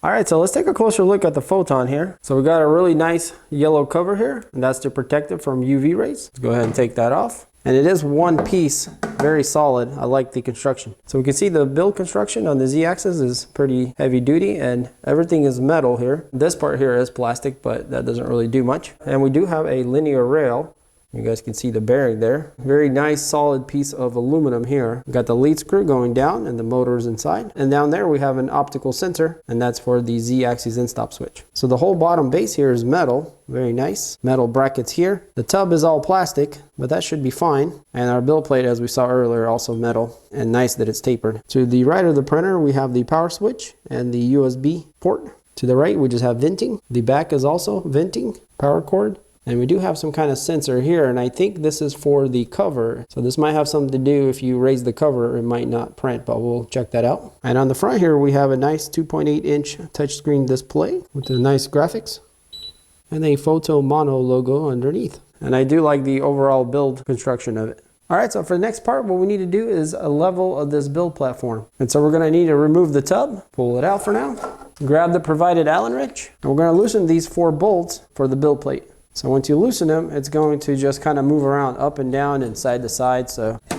All right, so let's take a closer look at the photon here. So we got a really nice yellow cover here, and that's to protect it from UV rays. Let's go ahead and take that off. And it is one piece, very solid. I like the construction. So we can see the build construction on the Z-axis is pretty heavy duty, and everything is metal here. This part here is plastic, but that doesn't really do much. And we do have a linear rail. You guys can see the bearing there. Very nice solid piece of aluminum here. We've got the lead screw going down and the motors inside. And down there we have an optical sensor, and that's for the Z-axis in-stop switch. So the whole bottom base here is metal. Very nice. Metal brackets here. The tub is all plastic, but that should be fine. And our build plate, as we saw earlier, also metal, and nice that it's tapered. To the right of the printer, we have the power switch and the USB port. To the right, we just have venting. The back is also venting, power cord. And we do have some kind of sensor here, and I think this is for the cover. So this might have something to do if you raise the cover, it might not print, but we'll check that out. And on the front here, we have a nice 2.8-inch touchscreen display with the nice graphics and a Photon Mono logo underneath. And I do like the overall build construction of it. All right, so for the next part, what we need to do is a level of this build platform. And so we're gonna need to remove the tub, pull it out for now, grab the provided Allen wrench, and we're gonna loosen these 4 bolts for the build plate. So once you loosen them, it's going to just kind of move around up and down and side to side.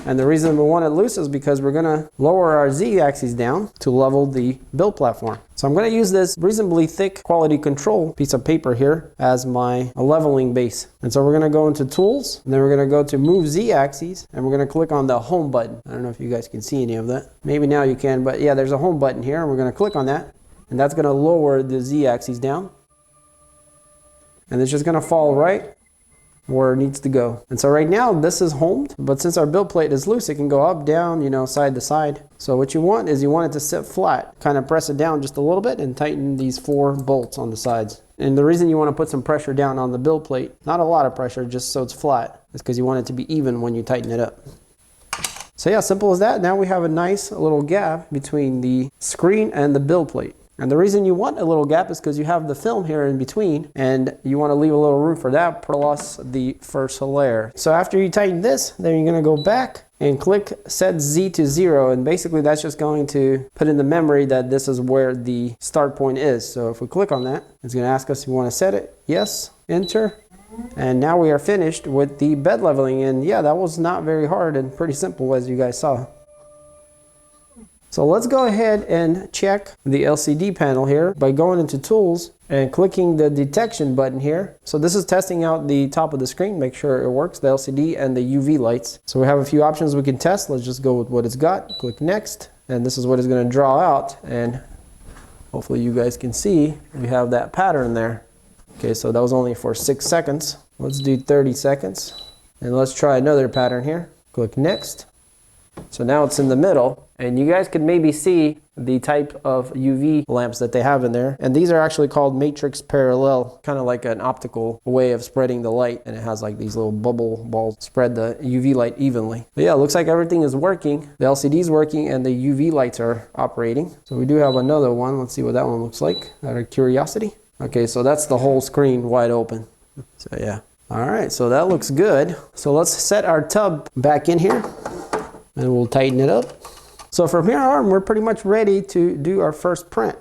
And the reason we want it loose is because we're going to lower our Z-axis down to level the build platform. So I'm going to use this reasonably thick quality control piece of paper here as my leveling base. And so we're going to go into tools, and then we're going to go to move Z-axis, and we're going to click on the home button. I don't know if you guys can see any of that. Maybe now you can, but yeah, there's a home button here, and we're going to click on that, and that's going to lower the Z-axis down. And it's just gonna fall right where it needs to go. And so right now this is homed, but since our build plate is loose, it can go up, down, you know, side to side. So what you want is you want it to sit flat. Kind of press it down just a little bit and tighten these 4 bolts on the sides. And the reason you want to put some pressure down on the build plate, not a lot of pressure, just so it's flat, is because you want it to be even when you tighten it up. So yeah, simple as that. Now we have a nice little gap between the screen and the build plate. And the reason you want a little gap is because you have the film here in between, and you want to leave a little room for that plus the first layer. So after you tighten this, then you're going to go back and click set Z to 0, and basically that's just going to put in the memory that this is where the start point is. So if we click on that, it's going to ask us if we want to set it. Yes, enter. And now we are finished with the bed leveling, and yeah, that was not very hard and pretty simple as you guys saw. So let's go ahead and check the LCD panel here by going into tools and clicking the detection button here. So this is testing out the top of the screen, make sure it works, the LCD and the UV lights. So we have a few options we can test. Let's just go with what it's got. Click next, and this is what it's going to draw out, and hopefully you guys can see we have that pattern there. Okay, so that was only for 6 seconds. Let's do 30 seconds, and let's try another pattern here. Click next. So now it's in the middle, and you guys could maybe see the type of UV lamps that they have in there. And these are actually called matrix parallel, kind of like an optical way of spreading the light. And it has like these little bubble balls spread the UV light evenly. But yeah, it looks like everything is working. The LCD is working and the UV lights are operating. So we do have another one. Let's see what that one looks like out of curiosity. Okay, so that's the whole screen wide open. So yeah. All right, so that looks good. So let's set our tub back in here, and we'll tighten it up. So from here on, we're pretty much ready to do our first print.